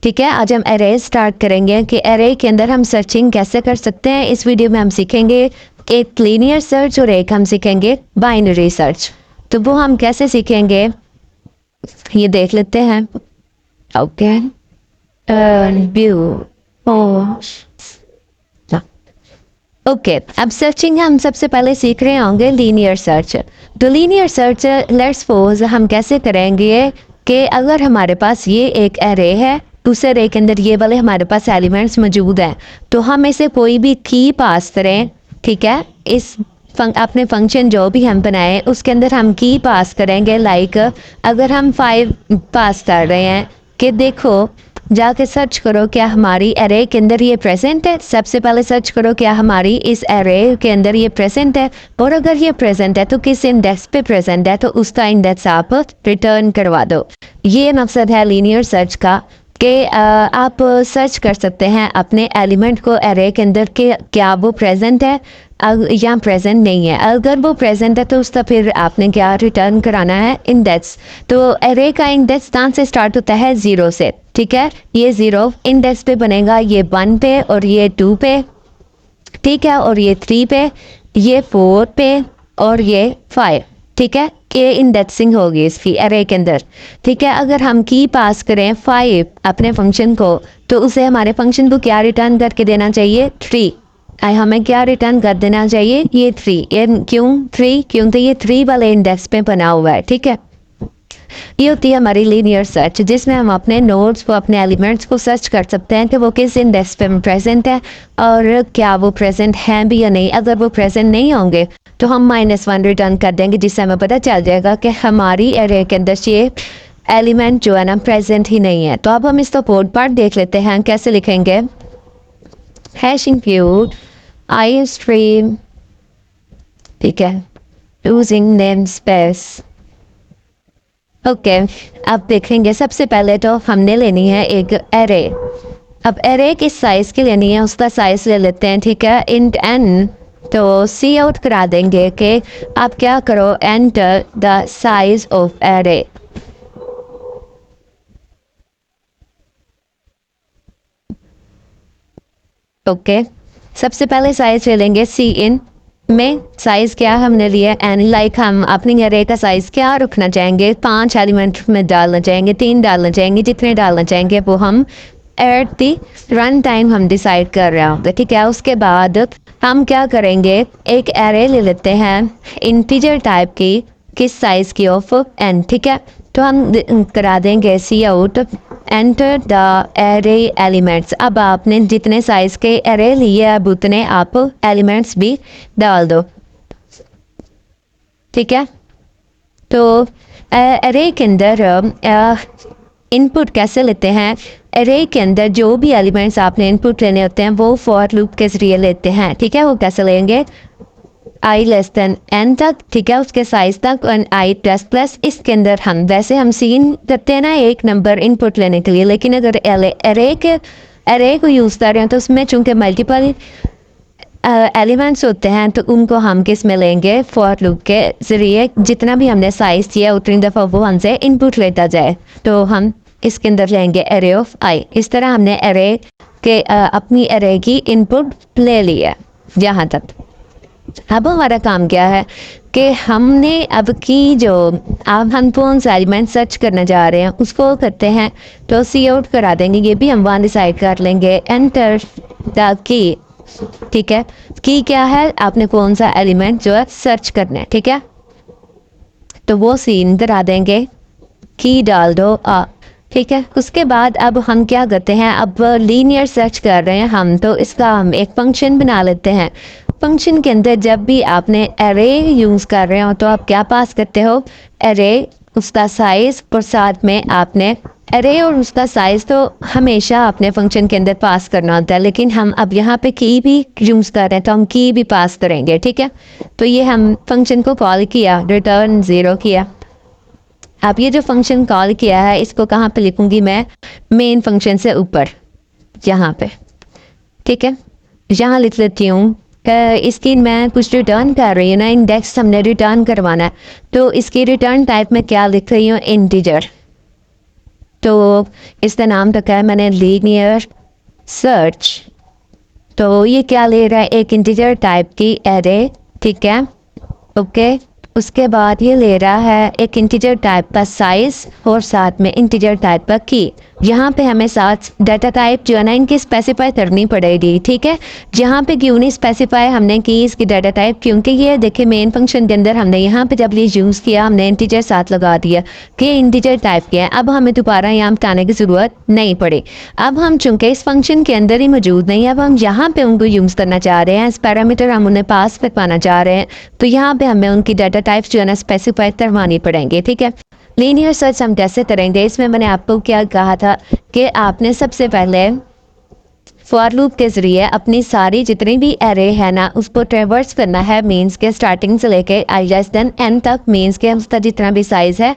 ठीक है, आज हम एरे स्टार्ट करेंगे कि एरे के अंदर हम सर्चिंग कैसे कर सकते हैं। इस वीडियो में हम सीखेंगे एक लीनियर सर्च और एक हम सीखेंगे बाइनरी सर्च। तो वो हम कैसे सीखेंगे ये देख लेते हैं। ओके, व्यू ओके, अब सर्चिंग हम सबसे पहले सीख रहे होंगे लीनियर सर्च। तो लीनियर सर्च लेट्स सपोज हम कैसे करेंगे कि अगर हमारे पास ये एक एरे है, उस एरे के अंदर ये वाले हमारे पास एलिमेंट्स मौजूद हैं, तो हम इसे कोई भी की पास करें। ठीक है, इस अपने फंक्शन जो भी हम बनाए उसके अंदर हम की पास करेंगे। लाइक अगर हम 5 पास कर रहे हैं कि देखो जाके सर्च करो क्या हमारी एरे के अंदर ये प्रेजेंट है। सबसे पहले सर्च करो क्या हमारी इस एरे के अंदर ये प्रेजेंट है, और अगर ये प्रेजेंट है तो किस इंडेक्स पे प्रेजेंट है, तो उसका इंडेक्स आप रिटर्न करवा दो। ये मकसद है लीनियर सर्च का कि आप सर्च कर सकते हैं अपने एलिमेंट को एरे के अंदर के क्या वो प्रेजेंट है या प्रेजेंट नहीं है। अगर वो प्रेजेंट है तो उसका फिर आपने क्या रिटर्न कराना है, इंडेक्स। तो एरे का इंडेक्स कहाँ से स्टार्ट होता है, 0 से। ठीक है, ये 0 इंडेक्स पे बनेगा, ये 1 पे और ये 2 पे। ठीक है, और ये 3 पे, ये 4 पे और ये 5। ठीक है, ये इंडेक्सिंग होगी इसकी एरे के अंदर। ठीक है, अगर हम की पास करें 5 अपने फंक्शन को, तो उसे हमारे फंक्शन को क्या रिटर्न करके देना चाहिए, 3। हमें क्या रिटर्न कर देना चाहिए, ये 3। ये क्यों 3, क्योंकि ये 3 वाले इंडेक्स पे बना हुआ है। ठीक है, ये होती है हमारी लीनियर सर्च, जिसमें हम अपने नोड्स को, अपने एलिमेंट्स को सर्च कर सकते हैं कि वो किस इंडेक्स पे प्रेजेंट है और क्या वो प्रेजेंट हैं भी या नहीं। अगर वो प्रेजेंट नहीं होंगे तो हम -1 रिटर्न कर देंगे, जिससे हमें पता चल जाएगा कि हमारी एरे के अंदर ये एलिमेंट जो है ना प्रेजेंट ही नहीं है। तो अब हम इसका कोड पार्ट देख लेते हैं कैसे लिखेंगे। हैश इंक्लूड आई स्ट्रीम, ठीक है, यूजिंग नेम स्पेस। ओके, अब देखेंगे सबसे पहले तो हमने लेनी है एक एरे। अब एरे किस साइज की लेनी है उसका साइज ले लेते हैं। ठीक है, इंट n, तो सी आउट करा देंगे कि आप क्या करो, enter the size of array. Okay, सबसे पहले साइज ले लेंगे सी इन में। साइज क्या हमने लिया, एन। लाइक हम अपनी एरे का साइज क्या रखना चाहेंगे, 5 एलिमेंट में डालना चाहेंगे, 3 डालना चाहेंगे, जितने डालना चाहेंगे वो हम एट दी रन टाइम हम डिसाइड कर रहे होंगे। ठीक है, उसके बाद हम क्या करेंगे, एक एरे ले लेते हैं इंटीजर टाइप की, किस साइज की, ऑफ एन। ठीक है, तो हम करा देंगे cout enter the array elements. अब आपने जितने साइज के एरे लिए अब उतने आप एलिमेंट्स भी डाल दो। ठीक है, तो एरे के अंदर इनपुट कैसे लेते हैं, एरे के अंदर जो भी एलिमेंट्स आपने इनपुट लेने होते हैं वो फॉर लूप के जरिए लेते हैं। ठीक है, वो कैसे लेंगे, i लेस देन n तक। ठीक है, उसके साइज तक, और i प्लस प्लस। इसके अंदर हम वैसे हम सीन करते हैं ना एक नंबर इनपुट लेने के लिए, लेकिन अगर एरे को यूज़ कर रहे हैं तो उसमें चूंकि मल्टीपल एलिमेंट्स होते हैं तो उनको हम किस में लेंगे, फॉर लूप के ज़रिए। जितना भी हमने साइज दिया उतनी दफ़ा वो हमसे इनपुट लेता जाए, तो हम इसके अंदर लेंगे एरे ऑफ i। इस तरह हमने एरे के अपनी एरे की इनपुट ले ली है यहाँ तक। अब हमारा काम क्या है कि हमने अब की जो अब हम कौन सा एलिमेंट सर्च करना चाह रहे हैं उसको करते हैं, तो सी आउट करा देंगे। ये भी हम वहाँ डिसाइड कर लेंगे, एंटर द की। ठीक है, की क्या है, आपने कौन सा एलिमेंट जो है सर्च करना है। ठीक है, तो वो सीन करा देंगे, की डाल दो आ। ठीक है, उसके बाद अब हम क्या करते हैं, अब लीनियर सर्च कर रहे हैं हम, तो इसका हम एक फंक्शन बना लेते हैं। फंक्शन के अंदर जब भी आपने एरे यूज़ कर रहे हो तो आप क्या पास करते हो, एरे, उसका साइज़, और साथ में आपने एरे और उसका साइज़ तो हमेशा अपने फंक्शन के अंदर पास करना होता है, लेकिन हम अब यहाँ पे की भी यूज़ कर रहे हैं तो हम की भी पास करेंगे। ठीक है, तो ये हम फंक्शन को कॉल किया, रिटर्न 0 किया। अब ये जो फंक्शन कॉल किया है इसको कहाँ पे लिखूँगी मैं, मेन फंक्शन से ऊपर यहाँ पे। ठीक है, यहाँ लिख लेती हूँ इसकी मैं कुछ रिटर्न कर रही हूँ ना, इंडेक्स हमने रिटर्न करवाना है, तो इसकी रिटर्न टाइप में क्या लिख रही हूँ, इंटीजर। तो इसका नाम रखा है मैंने लीनियर सर्च। तो ये क्या ले रहा है, एक इंटीजर टाइप की एरे, ठीक है, ओके। उसके बाद ये ले रहा है एक इंटीजर टाइप का साइज और साथ में इंटीजर टाइप का की। यहाँ पे हमें साथ डाटा टाइप जो है ना इनकी स्पेसिफाई करनी पड़ेगी, ठीक है। यहाँ पे क्यों नहीं स्पेसिफाई हमने की इसकी डाटा टाइप, क्योंकि ये देखिए मेन फंक्शन के अंदर हमने यहाँ पे जब ये यूज़ किया हमने इंटीजर साथ लगा दिया कि इंटीजर टाइप के हैं। अब हमें दोबारा यहाँ बताने की ज़रूरत नहीं पड़ी। अब हम चूंकि इस फंक्शन के अंदर ही मौजूद नहीं है, अब हम यहाँ पे उनको यूज़ करना चाह रहे हैं, इस पैरामीटर हम उन्हें पास पे पाना चाह रहे हैं, तो यहाँ पे हमें उनकी डाटा टाइप्स जो है ना स्पेसिफाई करवानी पड़ेंगे, ठीक है। लीनियर सर्च हम कैसे करेंगे, इसमें मैंने आपको क्या कहा था कि आपने सबसे पहले फॉर लूप के ज़रिए अपनी सारी जितनी भी एरे है ना उसको ट्रेवर्स करना है, मीन्स के स्टार्टिंग से लेके आई लेस देन एन तक, मीन्स के उसका जितना भी साइज़ है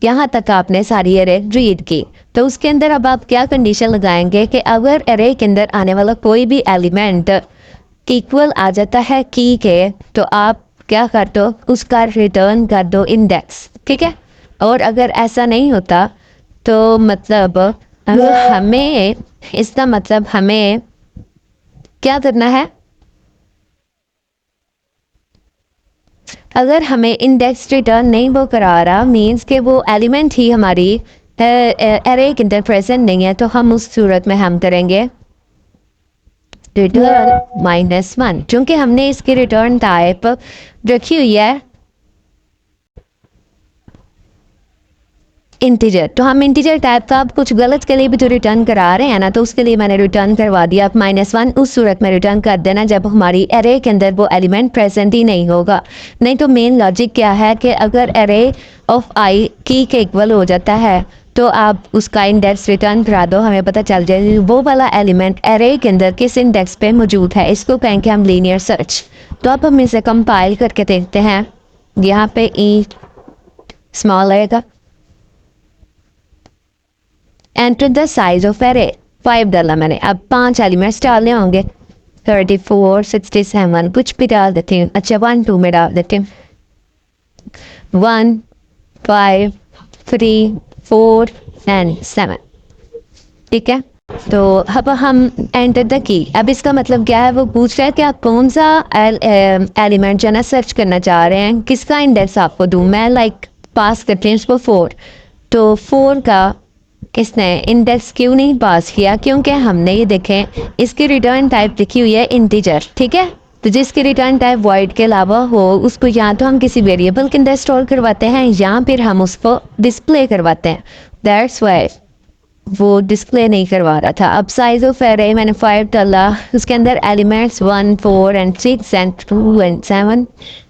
यहाँ तक आपने सारी एरे रीड की। तो उसके अंदर अब आप क्या कंडीशन लगाएंगे कि अगर एरे के अंदर आने वाला कोई भी एलिमेंट इक्वल आ जाता है की के, तो आप क्या कर दो, उसका रिटर्न कर दो इंडेक्स, ठीक है। और अगर ऐसा नहीं होता तो मतलब हमें इसका मतलब हमें क्या करना है, अगर हमें इंडेक्स रिटर्न नहीं वो करा रहा, मीन्स कि वो एलिमेंट ही हमारी एरे के अंदर प्रेजेंट नहीं है, तो हम उस सूरत में हम करेंगे रिटर्न -1, क्योंकि हमने इसकी रिटर्न टाइप रखी हुई है इंटीजर। तो हम इंटीजर टाइप का अब कुछ गलत के लिए भी तो रिटर्न करा रहे हैं ना, तो उसके लिए मैंने रिटर्न करवा दिया। अब -1 उस सूरत में रिटर्न कर देना जब हमारी एरे के अंदर वो एलिमेंट प्रेजेंट ही नहीं होगा। नहीं तो मेन लॉजिक क्या है कि अगर एरे ऑफ आई की के इक्वल हो जाता है तो आप उसका इंडेक्स रिटर्न करा दो, हमें पता चल जाए वो वाला एलिमेंट एरे के अंदर किस इंडेक्स पे मौजूद है। इसको कहेंगे हम लीनियर सर्च। तो अब हम इसे कंपाइल करके देखते हैं। यहाँ पे ई स्मॉल आएगा, enter the size of array 5 डाला मैंने। अब 5 एलिमेंट्स डालने होंगे, 34, 67 कुछ भी डाल देती हूँ। अच्छा 1 2 में डाल देती हूँ, 1 5 3 4 एंड 7, ठीक है। तो अब हम एंटर द की। अब इसका मतलब क्या है, वो पूछ रहा है कि आप कौन सा एलिमेंट जो है ना सर्च करना चाह रहे हैं, किसका इंडेक्स आपको दूँ। मैं लाइक पास करती हूँ उसको 4। तो 4 का किसने इंडेक्स क्यों नहीं पास किया, क्योंकि हमने ये देखें इसकी रिटर्न टाइप लिखी हुई है इंटीजर, ठीक है। तो जिसकी रिटर्न टाइप वॉइड के अलावा हो उसको या तो हम किसी वेरिएबल के अंदर स्टोर करवाते हैं या फिर हम उसको डिस्प्ले करवाते हैं। दैट्स वाई वो डिस्प्ले नहीं करवा रहा था। अब साइज ऑफ एरे मैंने 5 डाला, उसके अंदर एलिमेंट्स 1 4 एंड 6 एंड 2 एंड 7,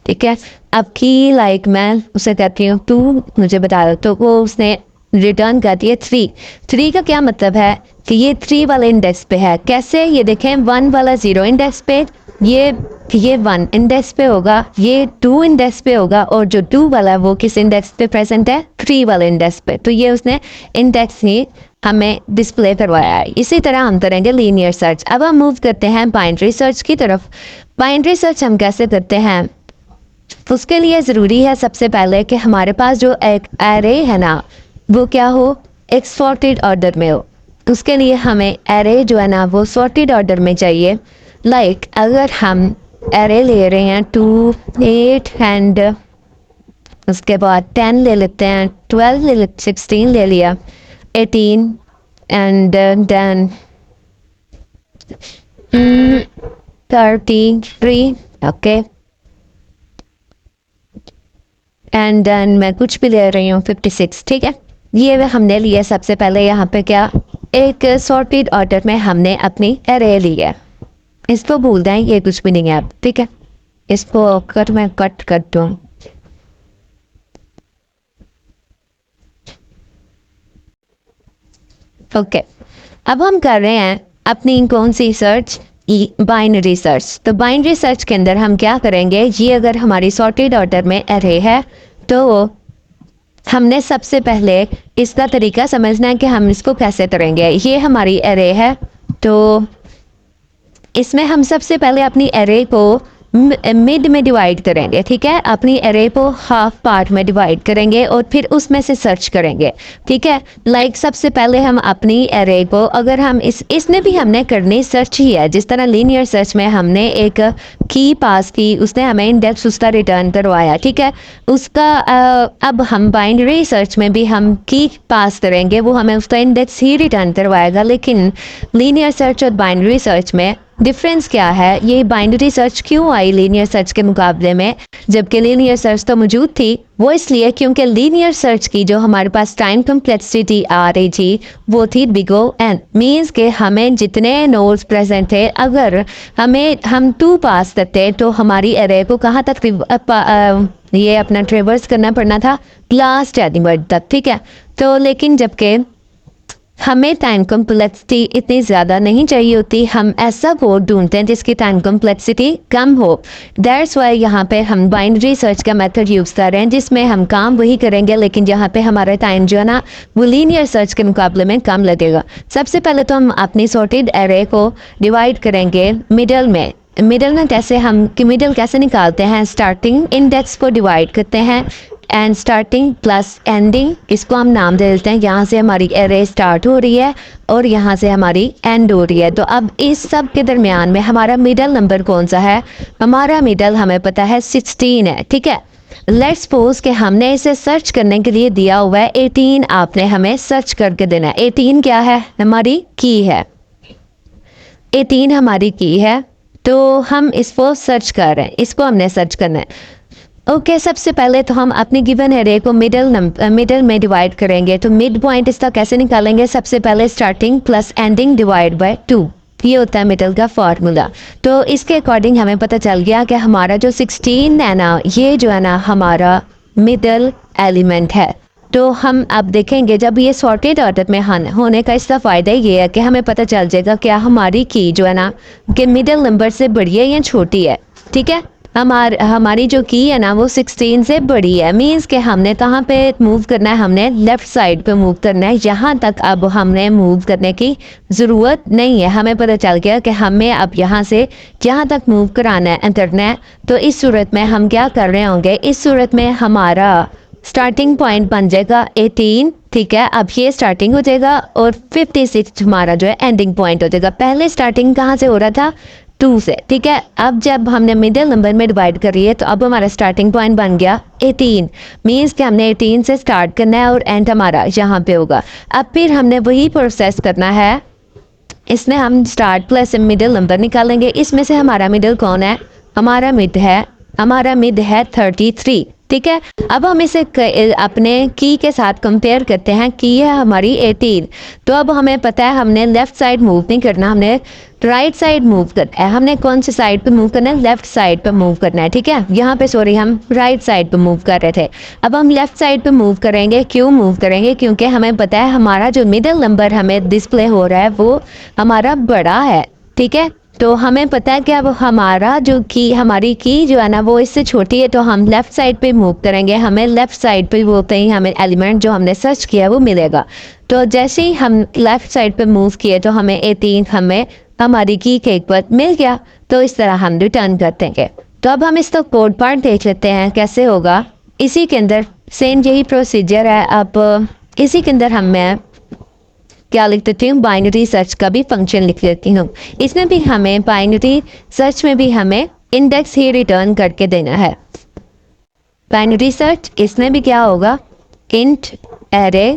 ठीक है। अब की लाइक मैं उसे कहती हूँ 2 मुझे बता दो, तो वो उसने रिटर्न करती है 3। 3 का क्या मतलब है कि ये 3 वाले इंडेक्स पे है। कैसे, ये देखें 1 वाला 0 इंडेक्स पे, ये 1 इंडेक्स पे होगा, ये 2 इंडेक्स पे होगा, और जो 2 वाला है वो किस इंडेक्स पे प्रेजेंट है, 3 वाले इंडेक्स पे। तो ये उसने इंडेक्स ही हमें डिस्प्ले करवाया है। इसी तरह हम करेंगे लीनियर सर्च। अब हम मूव करते हैं बाइनरी सर्च की तरफ। बाइनरी सर्च हम कैसे करते हैं, उसके लिए ज़रूरी है सबसे पहले कि हमारे पास जो एक एरे है ना वो क्या हो, एक सॉर्टेड ऑर्डर में हो। उसके लिए हमें एरे जो है ना वो सॉर्टेड ऑर्डर में चाहिए। लाइक अगर हम एरे ले रहे हैं 2 8 एंड उसके बाद 10 ले लेते हैं, 12 ले लेते, 16 ले लिया, 18 and then 33, okay, and then मैं कुछ भी ले रही हूँ 56, ठीक है। ये हमने लिए सबसे पहले यहाँ पे क्या, एक सॉर्टेड ऑर्डर में हमने अपनी एरे ली है। इसको भूल दें, ये कुछ भी नहीं है अब, ठीक है। इसको कर मैं कट कर दूँ, ओके। अब हम कर रहे हैं अपनी कौन सी सर्च, बाइनरी सर्च। तो बाइनरी सर्च के अंदर हम क्या करेंगे, ये अगर हमारी सॉर्टेड ऑर्डर में एरे है तो हमने सबसे पहले इसका तरीका समझना है कि हम इसको कैसे करेंगे। ये हमारी एरे है, तो इसमें हम सबसे पहले अपनी एरे को मिड में डिवाइड करेंगे, ठीक है, अपनी एरे को हाफ पार्ट में डिवाइड करेंगे और फिर उसमें से सर्च करेंगे, ठीक है। लाइक सबसे पहले हम अपनी एरे को, अगर हम इसने भी हमने करनी सर्च ही है, जिस तरह लीनियर सर्च में हमने एक की पास की, उसने हमें इंडेक्स उसका रिटर्न करवाया, ठीक है। उसका अब हम बाइनरी सर्च में भी हम की पास करेंगे, वो हमें उसका इंडेक्स ही रिटर्न करवाएगा। लेकिन लीनियर सर्च और बाइनरी सर्च में डिफरेंस क्या है, ये बाइनरी सर्च क्यों आई लीनियर सर्च के मुकाबले में, जबकि लीनियर सर्च तो मौजूद थी? वो इसलिए क्योंकि लीनियर सर्च की जो हमारे पास टाइम कम्प्लेक्सिटी आ रही थी वो थी बिग O N, मीन्स के हमें जितने नोड्स प्रेजेंट थे, अगर हम 2 पास करते तो हमारी एरे को कहाँ तक ये अपना ट्रेवर्स करना पड़ना था, लास्ट एलिमेंट तक, ठीक है। तो लेकिन जबकि हमें टाइम कम्प्लेक्सिटी इतनी ज़्यादा नहीं चाहिए होती, हम ऐसा कोड ढूंढते हैं जिसकी टाइम कम्प्लेक्सिटी कम हो। दैट्स वाई यहाँ पे हम बाइनरी सर्च का मेथड यूज़ कर रहे हैं, जिसमें हम काम वही करेंगे लेकिन यहाँ पे हमारा टाइम जो है ना वो लीनियर सर्च के मुकाबले में कम लगेगा। सबसे पहले तो हम अपनी सॉर्टेड एरे को डिवाइड करेंगे मिडल में। मिडल में कैसे, हम कि मिडल कैसे निकालते हैं, स्टार्टिंग इंडेक्स को डिवाइड करते हैं एंड स्टार्टिंग प्लस एंडिंग, इसको हम नाम दे देते हैं। यहाँ से हमारी एरे स्टार्ट हो रही है और यहाँ से हमारी एंड हो रही है। तो अब इस सब के दरमियान में हमारा मिडल नंबर कौन सा है, हमारा मिडल हमें पता है 16 है, ठीक है। लेट्स सपोज कि हमने इसे सर्च करने के लिए दिया हुआ है 18, आपने हमें सर्च करके देना है। 18 क्या है, हमारी की है, 18 हमारी की है, तो हम इसको सर्च कर रहे हैं, इसको हमने सर्च करना है। ओके सबसे पहले तो हम अपनी गिवन एरे को मिडल में डिवाइड करेंगे। तो मिड पॉइंट इसका कैसे निकालेंगे, सबसे पहले starting plus ending divide by 2, ये होता है मिडल का फार्मूला। तो इसके अकॉर्डिंग हमें पता चल गया कि हमारा जो 16 है ना, ये जो है ना हमारा मिडल एलिमेंट है। तो हम अब देखेंगे जब ये सॉर्टेड ऑर्डर में होने का इसका फ़ायदा ये है कि हमें पता चल जाएगा क्या हमारी की जो है ना कि मिडल नंबर से बड़ी है या छोटी है, ठीक है। हमारी जो की है ना वो 16 से बड़ी है, मीन्स कि हमने कहाँ पे मूव करना है, हमने लेफ़्ट साइड पे मूव करना है। यहाँ तक अब हमने मूव करने की ज़रूरत नहीं है, हमें पता चल गया कि हमें अब यहाँ से जहाँ तक मूव कराना है करना है। तो इस सूरत में हम क्या कर रहे होंगे, इस सूरत में हमारा स्टार्टिंग पॉइंट बन जाएगा 18, ठीक है। अब ये स्टार्टिंग हो जाएगा और 56 हमारा जो है एंडिंग पॉइंट हो जाएगा। पहले स्टार्टिंग कहाँ से हो रहा था, 2 से, ठीक है। अब जब हमने मिडिल नंबर में डिवाइड कर रही है तो अब हमारा स्टार्टिंग पॉइंट बन गया 18, मीन्स कि हमने 18 से स्टार्ट करना है और एंड हमारा यहाँ पे होगा। अब फिर हमने वही प्रोसेस करना है, इसमें हम स्टार्ट प्लस मिडिल नंबर निकालेंगे। इसमें से हमारा मिडिल कौन है, हमारा मिड है 33, ठीक है। अब हम इसे अपने की के साथ कंपेयर करते हैं, की है हमारी 18, तो अब हमें पता है हमने लेफ़्ट साइड मूव नहीं करना, हमने राइट साइड मूव करना है। हमने कौन सी साइड पे मूव करना है, लेफ़्ट साइड पे मूव करना है, ठीक है। यहाँ पे सॉरी हम राइट साइड पे मूव कर रहे थे, अब हम लेफ़्ट साइड पे मूव करेंगे। क्यों मूव करेंगे, क्योंकि हमें पता है हमारा जो मिडिल नंबर हमें डिस्प्ले हो रहा है वो हमारा बड़ा है, ठीक है। तो हमें पता है कि अब हमारा जो की हमारी की जो है ना वो इससे छोटी है, तो हम लेफ़्ट साइड पे मूव करेंगे, हमें लेफ़्ट साइड पे वो कहीं हमें एलिमेंट जो हमने सर्च किया वो मिलेगा। तो जैसे ही हम लेफ़्ट साइड पे मूव किए तो हमें 18 हमें हमारी की के एक बार मिल गया, तो इस तरह हम रिटर्न कर देंगे। तो अब हम इसका कोड पार्ट देख लेते हैं कैसे होगा। इसी के अंदर सेम यही प्रोसीजर है। अब इसी के अंदर मैं क्या लिख देती हूँ, बाइनरी सर्च का भी फंक्शन लिख देती हूँ। इसमें भी हमें बाइनरी सर्च में भी हमें इंडेक्स ही रिटर्न करके देना है। बाइनरी सर्च इसमें भी क्या होगा, इंट एरे,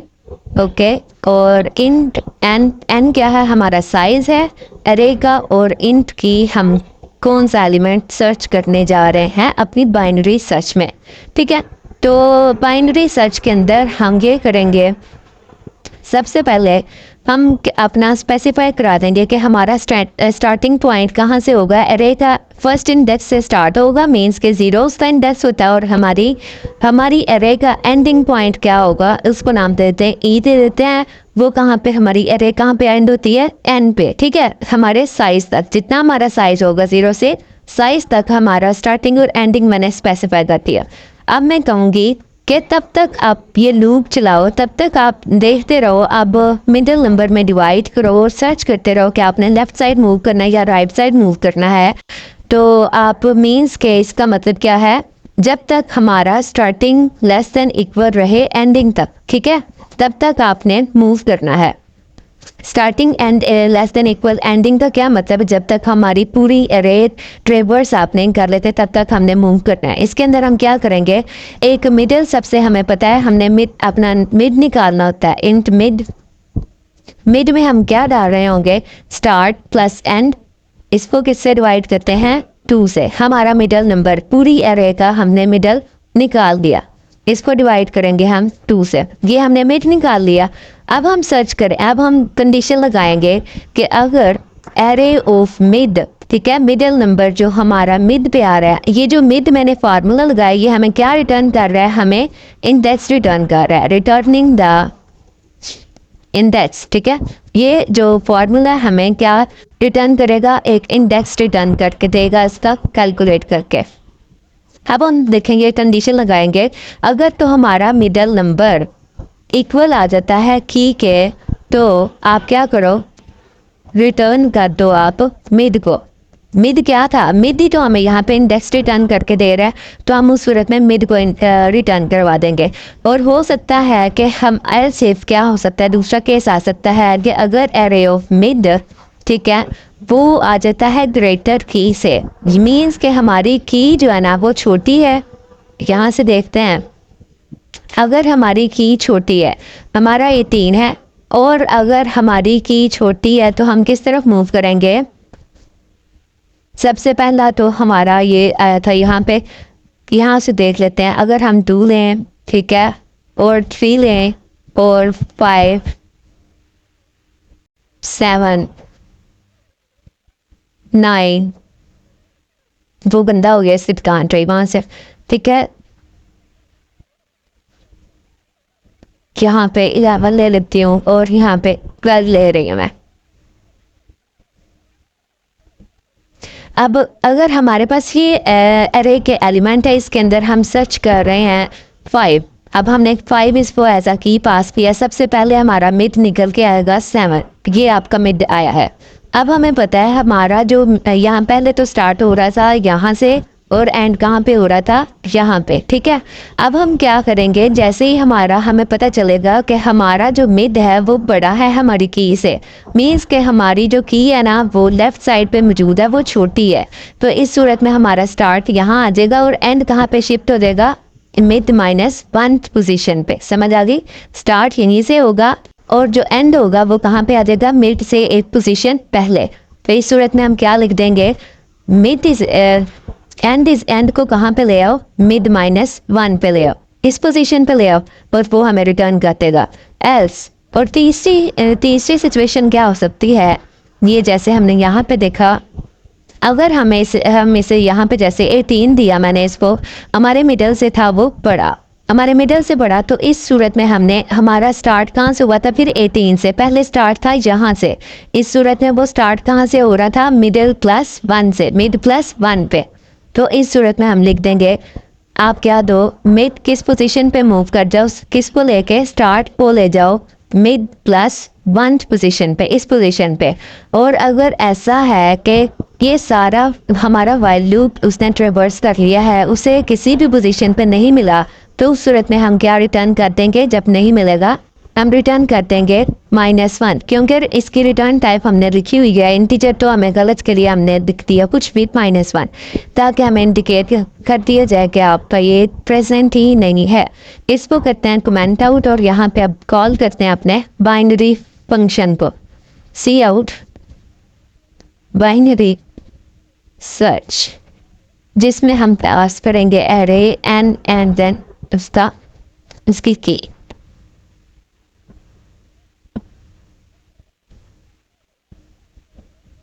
ओके, और इंट एन क्या है, हमारा साइज है एरे का, और इंट की हम कौन सा एलिमेंट सर्च करने जा रहे हैं अपनी बाइनरी सर्च में, ठीक है। तो बाइनरी सर्च के अंदर हम ये करेंगे, सबसे पहले हम अपना स्पेसिफाई करा देंगे कि हमारा स्टार्टिंग पॉइंट कहाँ से होगा। एरे का फर्स्ट इंडेक्स से स्टार्ट होगा, मीन्स के 0 उसका इंडेक्स होता है, और हमारी एरे का एंडिंग पॉइंट क्या होगा, उसको नाम देते हैं ई दे देते हैं। वो कहाँ पे हमारी एरे कहाँ पे एंड होती है, एन पे, ठीक है। हमारे साइज तक, जितना हमारा साइज होगा 0 से साइज तक हमारा स्टार्टिंग और एंडिंग मैंने स्पेसिफाई कर दिया। अब मैं कहूँगी कि तब तक आप ये लूप चलाओ, तब तक आप देखते रहो, अब मिडिल नंबर में डिवाइड करो और सर्च करते रहो कि आपने लेफ़्ट साइड मूव करना है या राइट साइड मूव करना है। तो आप मीन्स के इसका मतलब क्या है, जब तक हमारा स्टार्टिंग लेस देन इक्वल रहे एंडिंग तक, ठीक है, तब तक आपने मूव करना है। Starting and less than equal ending का क्या मतलब है, जब तक हमारी पूरी एरे ट्रेवर्स आप नहीं कर लेते तब तक हमने मूव करना है। इसके अंदर हम क्या करेंगे, एक मिडिल सबसे हमें पता है, हमने मिड अपना मिड निकालना होता है। इंट मिड, मिड में हम क्या डाल रहे होंगे, स्टार्ट प्लस एंड। इसको किससे डिवाइड करते हैं, 2 से। हमारा मिडल नंबर पूरी एरे का हमने मिडल निकाल दिया, इसको डिवाइड करेंगे हम 2 से। ये हमने मिड निकाल लिया। अब हम सर्च करें, अब हम कंडीशन लगाएंगे कि अगर एरे ऑफ मिड, ठीक है, मिडल नंबर जो हमारा मिड पे आ रहा है, ये जो मिड मैंने फार्मूला लगाया ये हमें क्या रिटर्न कर रहा है, हमें इंडेक्स रिटर्न कर रहा है, रिटर्निंग द इंडेक्स, ठीक है। ये जो फॉर्मूला हमें क्या रिटर्न करेगा, एक इंडेक्स रिटर्न करके देगा इसका कैलकुलेट करके। अब हम देखेंगे, कंडीशन लगाएंगे, अगर तो हमारा मिडल नंबर इक्वल आ जाता है की के, तो आप क्या करो, रिटर्न कर दो आप मिड को। मिड क्या था, मिड ही तो हमें यहाँ पे इंडेक्स रिटर्न करके दे रहा है, तो हम उस सूरत में मिड को रिटर्न करवा देंगे। और हो सकता है कि हम एल्स इफ क्या हो सकता है, दूसरा केस आ सकता है कि अगर एरे ऑफ मिड, ठीक है, वो आ जाता है ग्रेटर की से, मीन्स कि हमारी की जो है ना वो छोटी है। यहाँ से देखते हैं, अगर हमारी की छोटी है, हमारा ये 3 है, और अगर हमारी की छोटी है तो हम किस तरफ मूव करेंगे। सबसे पहला तो हमारा ये आया था यहाँ पे, यहाँ से देख लेते हैं, अगर हम 2 लें, ठीक है, और 3 लें, और 5 7 9, वो गंदा हो गया, सिर्फ कांट रही वहां से, ठीक है। यहाँ पे 11 ले लेती हूँ और यहाँ पे 12 ले रही हूँ मैं। अब अगर हमारे पास ये एरे के एलिमेंट है, इसके अंदर हम सर्च कर रहे हैं 5। अब हमने 5 इसको ऐसा की पास किया, सबसे पहले हमारा मिड निकल के आएगा 7, ये आपका मिड आया है। अब हमें पता है हमारा जो यहाँ पहले तो स्टार्ट हो रहा था यहाँ से, और एंड कहाँ पे हो रहा था, यहाँ पे, ठीक है। अब हम क्या करेंगे, जैसे ही हमारा हमें पता चलेगा कि हमारा जो मिड है वो बड़ा है हमारी की से, मीन्स के हमारी जो की है ना वो लेफ्ट साइड पे मौजूद है, वो छोटी है, तो इस सूरत में हमारा स्टार्ट यहाँ आ जाएगा और एंड कहाँ पे शिफ्ट हो जाएगा, मिड -1 पोजीशन पे। समझ आ गई, स्टार्ट यहीं से होगा और जो एंड होगा वो कहाँ पे आ जाएगा, मिड से 1 पोजीशन पहले। तो इस सूरत में हम क्या लिख देंगे, मिड इज एंड को कहाँ पे ले आओ, मिड -1 पे ले आओ, इस पोजीशन पे ले आओ, और वो हमें रिटर्न कर देगा एल्स। और तीसरी सिचुएशन क्या हो सकती है, ये जैसे हमने यहाँ पे देखा, अगर हम इसे यहाँ पे जैसे 18 दिया मैंने इसको, हमारे मिडल से था वो बड़ा, हमारे मिडल से बड़ा, तो इस सूरत में हमने हमारा स्टार्ट कहाँ से हुआ था, फिर 18 से पहले स्टार्ट था यहाँ से, इस सूरत में वो स्टार्ट कहाँ से हो रहा था, मिडल +1 से, मिड +1 पे। तो इस सूरत में हम लिख देंगे, आप क्या दो, मिड किस पोजीशन पे मूव कर जाओ, किसको लेके, स्टार्ट को ले जाओ मिड +1 पोजीशन पे, इस पोजीशन पे। और अगर ऐसा है कि ये सारा हमारा वाइल लूप उसने ट्रेवर्स कर लिया है, उसे किसी भी पोजीशन पे नहीं मिला, तो उस सूरत में हम क्या रिटर्न कर देंगे, जब नहीं मिलेगा हम रिटर्न कर देंगे -1, क्योंकि इसकी रिटर्न टाइप हमने लिखी हुई है इंटीजर, तो हमें गलत के लिए हमने लिख दिया कुछ भी -1, ताकि हमें इंडिकेट कर दिया जाए कि आपका ये प्रेजेंट ही नहीं है। इसको करते हैं कमेंट आउट, और यहाँ पे अब कॉल करते हैं अपने बाइनरी फंक्शन को, सी आउट बाइनरी सर्च, जिसमें हम पास करेंगे एरे एंड देन उसकी की।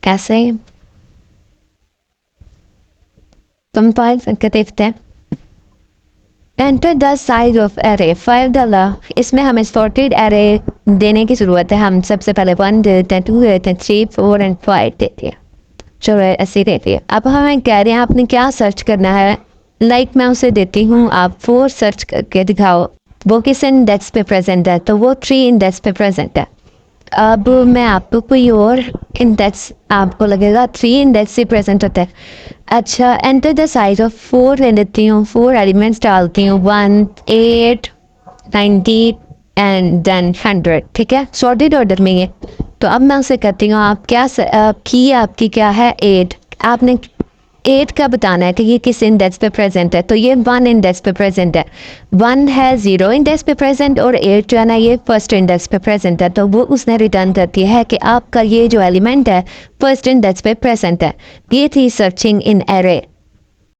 कैसे कंपाइल करके देखते हैं। Enter the size of array 5 डाला, इसमें हमें सॉर्टेड एरे देने की ज़रूरत है। हम सबसे पहले 1 देते हैं, 2 देते हैं, 3 4 एंड 5 देते हैं। चलो ऐसे देते हैं। अब हमें कह रहे हैं आपने क्या सर्च करना है, लाइक मैं उसे देती हूँ, आप 4 सर्च करके दिखाओ वो किस इंडेक्स पे प्रेजेंट है, तो वो 3 इंडेक्स पे प्रेजेंट है। अब मैं आपको कोई और इंडेक्स, आपको लगेगा 3 इंडेक्स से प्रेजेंट होता है, अच्छा, एंटर द साइज ऑफ 4 ले लेती हूँ, 4 एलिमेंट्स डालती हूँ, 1, 8, 90 एंड देन 100। ठीक है, सॉर्टेड ऑर्डर में ये। तो अब मैं उसे कहती हूँ आप क्या की आपकी क्या है 8। आपने 8 का बताना है कि ये किस इंडेक्स पे प्रेजेंट है। तो ये 1 इंडेक्स पे प्रेजेंट है, 1 है 0 इंडेक्स पे प्रेजेंट और 8 जो है ना ये फर्स्ट इंडेक्स पे प्रेजेंट है। तो वो उसने रिटर्न करती है कि आपका ये जो एलिमेंट है फर्स्ट इंडेक्स पे प्रेजेंट है। ये थी सर्चिंग इन एरे।